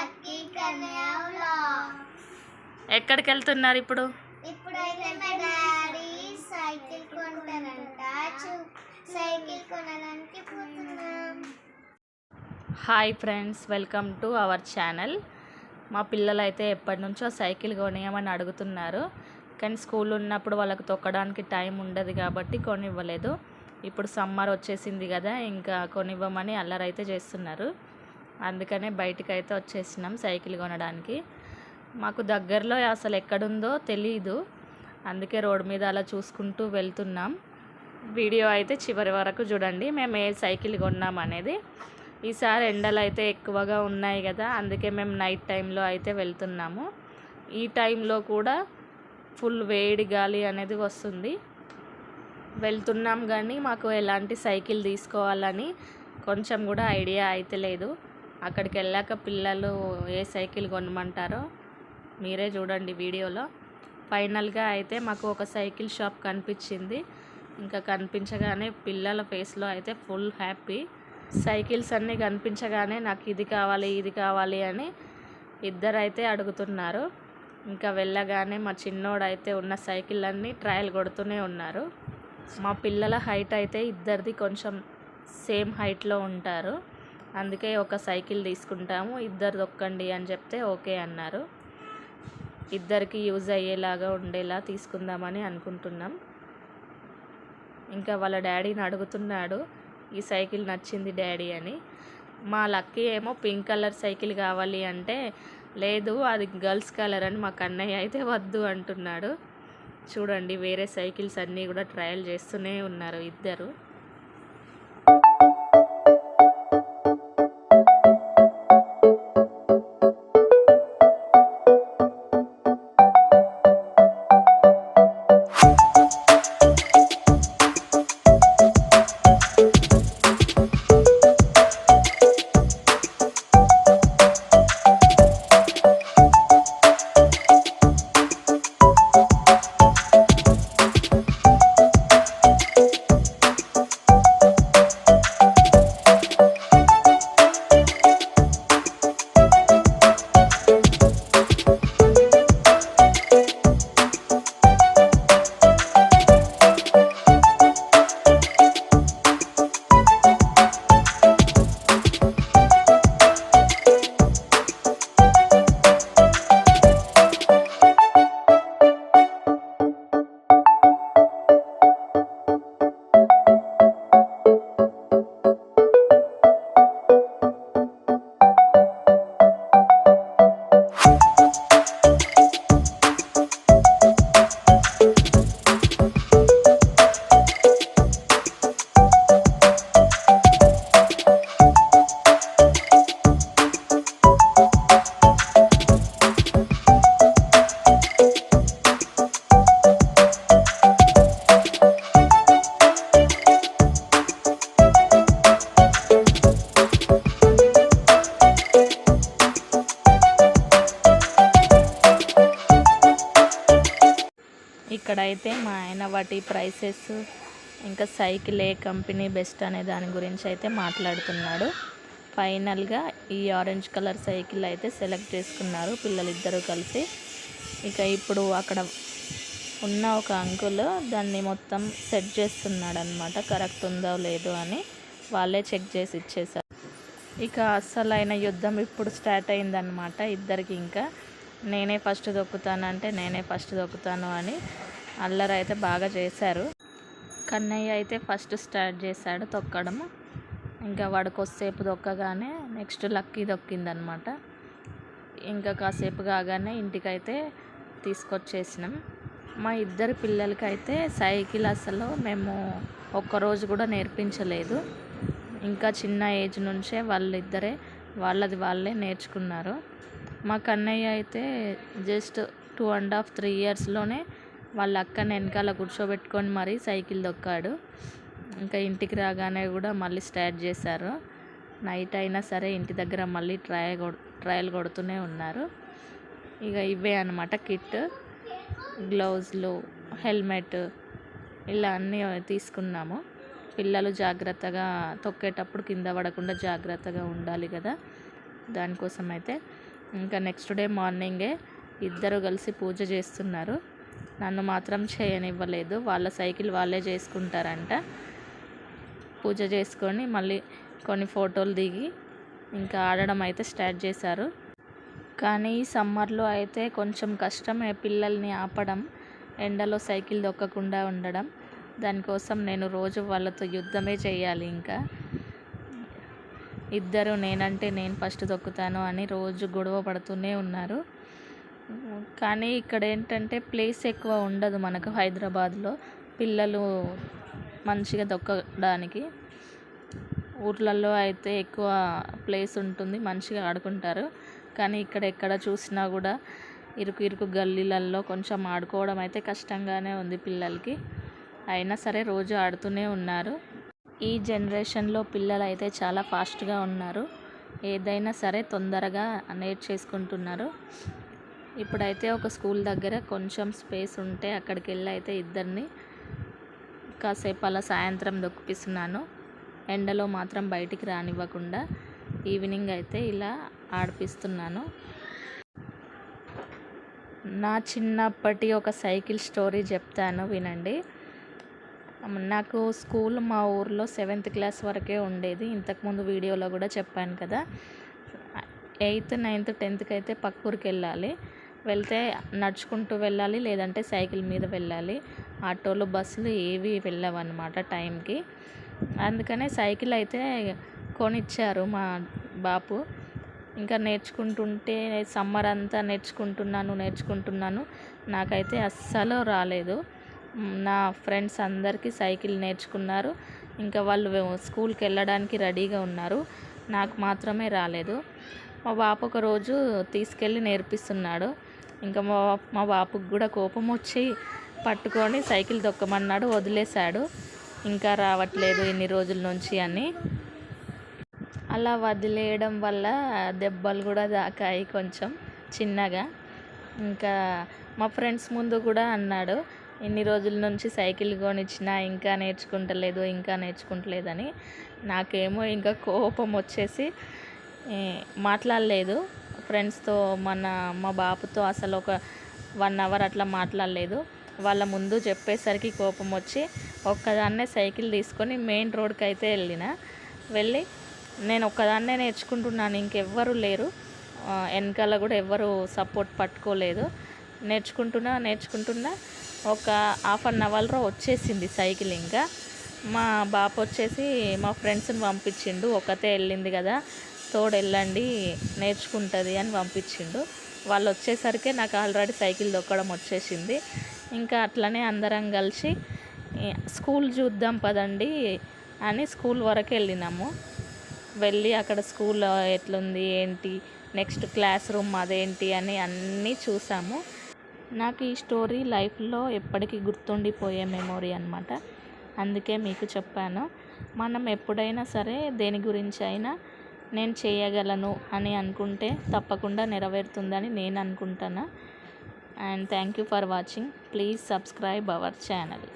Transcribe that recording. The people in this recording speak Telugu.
Lucky Kannayya vlogs. ఎక్కడికి వెళ్తున్నారు ఇప్పుడు? ఇప్పుడైతే మా డాడీ సైకిల్ కొంటారంట. సైకిల్ కొనడానికి పోతున్నాం. Hi friends, welcome to our channel. మా పిల్లలు అయితే ఎప్పటి నుంచో సైకిల్ కొనియమని అడుగుతున్నారు, కానీ స్కూల్ ఉన్నప్పుడు వాళ్ళకి తొక్కడానికి టైం ఉండదు కాబట్టి కొనివ్వలేదు. ఇప్పుడు సమ్మర్ వచ్చేసింది కదా, ఇంకా కొనివ్వమని అల్లరైతే చేస్తున్నారు. అందుకనే బయటికి అయితే వచ్చేసినాం సైకిల్ కొనడానికి. మాకు దగ్గరలో అసలు ఎక్కడుందో తెలీదు, అందుకే రోడ్డు మీద అలా చూసుకుంటూ వెళ్తున్నాం. వీడియో అయితే చివరి వరకు చూడండి, మేము ఏ సైకిల్ కొన్నాం అనేది. ఈసారి ఎండలు అయితే ఎక్కువగా ఉన్నాయి కదా, అందుకే మేము నైట్ టైంలో అయితే వెళ్తున్నాము. ఈ టైంలో కూడా ఫుల్ వేడి గాలి అనేది వస్తుంది. వెళ్తున్నాం కానీ మాకు ఎలాంటి సైకిల్ తీసుకోవాలని కొంచెం కూడా ఐడియా అయితే లేదు. అక్కడికి వెళ్ళాక పిల్లలు ఏ సైకిల్ కొనమంటారో మీరే చూడండి వీడియోలో. ఫైనల్గా అయితే మాకు ఒక సైకిల్ షాప్ కనిపించింది. ఇంకా కనిపించగానే పిల్లల ఫేస్లో అయితే ఫుల్ హ్యాపీ. సైకిల్స్ అన్నీ కనిపించగానే నాకు ఇది కావాలి ఇది కావాలి అని ఇద్దరైతే అడుగుతున్నారు. ఇంకా వెళ్ళగానే మా చిన్నోడైతే ఉన్న సైకిల్ అన్నీ ట్రయల్ కొడుతూనే ఉన్నారు. మా పిల్లల హైట్ అయితే ఇద్దరిది కొంచెం సేమ్ హైట్లో ఉంటారు, అందుకే ఒక సైకిల్ తీసుకుంటాము, ఇద్దరు దొక్కండి అని చెప్తే ఓకే అన్నారు. ఇద్దరికి యూజ్ అయ్యేలాగా ఉండేలా తీసుకుందామని అనుకుంటున్నాం. ఇంకా వాళ్ళ డాడీని అడుగుతున్నాడు, ఈ సైకిల్ నచ్చింది డాడీ అని. మా లక్కీ ఏమో పింక్ కలర్ సైకిల్ కావాలి అంటే, లేదు అది గర్ల్స్ కలర్ అని మా కన్నయ్య అయితే వద్దు అంటున్నాడు. చూడండి, వేరే సైకిల్స్ అన్నీ కూడా ట్రయల్ చేస్తూనే ఉన్నారు ఇద్దరు. ఇక్కడైతే మా ఆయన వాటి ప్రైసెస్, ఇంకా సైకిల్ ఏ కంపెనీ బెస్ట్ అనే దాని గురించి అయితే మాట్లాడుతున్నాడు. ఫైనల్గా ఈ ఆరెంజ్ కలర్ సైకిల్ అయితే సెలెక్ట్ చేసుకున్నారు పిల్లలిద్దరూ కలిసి. ఇక ఇప్పుడు అక్కడ ఉన్న ఒక అంకుల్ దాన్ని మొత్తం సెట్ చేస్తున్నాడు అనమాట, కరెక్ట్ ఉందో లేదో అని. వాళ్ళే చెక్ చేసి ఇచ్చేసారు. ఇక అస్సలైన యుద్ధం ఇప్పుడు స్టార్ట్ అయిందనమాట ఇద్దరికి. ఇంకా నేనే ఫస్ట్ దొక్కుతానంటే నేనే ఫస్ట్ దొక్కుతాను అని అల్లరి అయితే బాగా చేశారు. కన్నయ్య అయితే ఫస్ట్ స్టార్ట్ చేశాడు తొక్కడం. ఇంకా వాడు కొద్దిసేపు దొక్కగానే నెక్స్ట్ లక్కీ దొక్కిందనమాట. ఇంకా కాసేపు కాగానే ఇంటికైతే తీసుకొచ్చేసినాం. మా ఇద్దరు పిల్లలకైతే సైకిల్ అసలు మేము ఒక్కరోజు కూడా నేర్పించలేదు. ఇంకా చిన్న ఏజ్ నుంచే వాళ్ళిద్దరే వాళ్ళే నేర్చుకున్నారు. మా కన్నయ్య అయితే జస్ట్ 2.5-3 ఇయర్స్లోనే వాళ్ళ అక్కని వెనకాల కూర్చోబెట్టుకొని మరీ సైకిల్ దొక్కాడు. ఇంకా ఇంటికి రాగానే కూడా మళ్ళీ స్టార్ట్ చేశారు. నైట్ అయినా సరే ఇంటి దగ్గర మళ్ళీ ట్రయల్ కొడుతూనే ఉన్నారు. ఇక ఇవే అన్నమాట కిట్. గ్లౌజ్లు, హెల్మెట్ ఇలా అన్నీ తీసుకున్నాము. పిల్లలు జాగ్రత్తగా తొక్కేటప్పుడు కింద పడకుండా జాగ్రత్తగా ఉండాలి కదా, దానికోసం అయితే ఇంకా నెక్స్ట్ డే మార్నింగే ఇద్దరు కలిసి పూజ చేస్తున్నారు. నన్ను మాత్రం చేయనివ్వలేదు. వాళ్ళ సైకిల్ వాళ్ళే చేసుకుంటారంట. పూజ చేసుకొని మళ్ళీ కొన్ని ఫోటోలు దిగి ఇంకా ఆడడం అయితే స్టార్ట్ చేశారు. కానీ ఈ సమ్మర్లో అయితే కొంచెం కష్టమే పిల్లల్ని ఆపడం, ఎండలో సైకిల్ దొక్కకుండా ఉండడం. దానికోసం నేను రోజు వాళ్ళతో యుద్ధమే చేయాలి. ఇంకా ఇద్దరు నేనంటే నేను ఫస్ట్ దొక్కుతాను అని రోజు గొడవ పడుతూనే ఉన్నారు. కానీ ఇక్కడ ఏంటంటే ప్లేస్ ఎక్కువ ఉండదు మనకు హైదరాబాద్లో పిల్లలు మంచిగా దొక్కడానికి. ఊర్లలో అయితే ఎక్కువ ప్లేస్ ఉంటుంది, మంచిగా ఆడుకుంటారు. కానీ ఇక్కడ ఎక్కడ చూసినా కూడా ఇరుకు ఇరుకు గల్లీలలో కొంచెం ఆడుకోవడం అయితే కష్టంగానే ఉంది పిల్లలకి. అయినా సరే రోజు ఆడుతూనే ఉన్నారు. ఈ జనరేషన్లో పిల్లలు అయితే చాలా ఫాస్ట్గా ఉన్నారు. ఏదైనా సరే తొందరగా నేర్చేసుకుంటున్నారు. ఇప్పుడైతే ఒక స్కూల్ దగ్గర కొంచెం స్పేస్ ఉంటే అక్కడికి వెళ్ళి అయితే ఇద్దరిని కాసేపు అలా సాయంత్రం దొక్కిపిస్తున్నాను. ఎండలో మాత్రం బయటికి రానివ్వకుండా ఈవినింగ్ అయితే ఇలా ఆడిపిస్తున్నాను. నా చిన్నప్పటి ఒక సైకిల్ స్టోరీ చెప్తాను, వినండి. నాకు స్కూల్ మా ఊర్లో 7th క్లాస్ వరకే ఉండేది. ఇంతకుముందు వీడియోలో కూడా చెప్పాను కదా. 8th, 9th, 10th అయితే పక్క ఊరికి వెళ్ళాలి. వెళ్తే నడుచుకుంటూ వెళ్ళాలి, లేదంటే సైకిల్ మీద వెళ్ళాలి. ఆటోలు, బస్సులు ఏవి వెళ్ళవన్నమాట టైంకి. అందుకనే సైకిల్ అయితే కొనిచ్చారు మా బాపు. ఇంకా నేర్చుకుంటుంటే సమ్మర్ అంతా నేర్చుకుంటున్నాను. నాకైతే అస్సలు రాలేదు. నా ఫ్రెండ్స్ అందరికీ సైకిల్ నేర్చుకున్నారు. ఇంకా వాళ్ళు స్కూల్కి వెళ్ళడానికి రెడీగా ఉన్నారు. నాకు మాత్రమే రాలేదు. మా బాపు ఒకరోజు తీసుకెళ్ళి నేర్పిస్తున్నాడు. ఇంకా మా బాపుకి కూడా కోపం వచ్చి పట్టుకొని సైకిల్ దొక్కమన్నాడు. వదిలేశాడు. ఇంకా రావట్లేదు ఇన్ని రోజుల నుంచి అని. అలా వదిలేయడం వల్ల దెబ్బలు కూడా తాకాయి కొంచెం చిన్నగా. ఇంకా మా ఫ్రెండ్స్ ముందు కూడా అన్నాడు, ఇన్ని రోజుల నుంచి సైకిల్ కొనిచ్చినా ఇంకా నేర్చుకుంటలేదని. నాకేమో ఇంకా కోపం వచ్చేసి మాట్లాడలేదు ఫ్రెండ్స్తో. మా బాపుతో అసలు ఒక 1 hour అట్లా మాట్లాడలేదు. వాళ్ళ ముందు చెప్పేసరికి కోపం వచ్చి ఒక్కదాన్నే సైకిల్ తీసుకొని మెయిన్ రోడ్కి అయితే వెళ్ళి నేను ఒక్కదాన్నే నేర్చుకుంటున్నాను, ఇంకెవ్వరు లేరు, వెనకాల కూడా ఎవ్వరు సపోర్ట్ పట్టుకోలేదు. నేర్చుకుంటున్నా ఒక 1/2 hourలో వచ్చేసింది సైకిల్. ఇంకా మా బాపు వచ్చేసి మా ఫ్రెండ్స్ని పంపించిండు. ఒకతే వెళ్ళింది కదా, తోడు వెళ్ళండి నేర్చుకుంటుంది అని పంపించిండు. వాళ్ళు వచ్చేసరికి నాకు ఆల్రెడీ సైకిల్ దొక్కడం వచ్చేసింది. ఇంకా అట్లనే అందరం కలిసి స్కూల్ చూద్దాం పదండి అని స్కూల్ వరకు వెళ్ళినాము. వెళ్ళి అక్కడ స్కూల్ ఎట్లుంది ఏంటి, నెక్స్ట్ క్లాస్ రూమ్ అదేంటి అని అన్నీ చూసాము. నాకు ఈ స్టోరీ లైఫ్లో ఎప్పటికీ గుర్తుండిపోయే మెమొరీ అన్నమాట. అందుకే మీకు చెప్పాను. మనం ఎప్పుడైనా సరే దేని గురించి అయినా నేను చేయగలను అని అనుకుంటే తప్పకుండా నెరవేరుతుందని నేను అనుకుంటాను. And thank you for watching. Please subscribe our channel.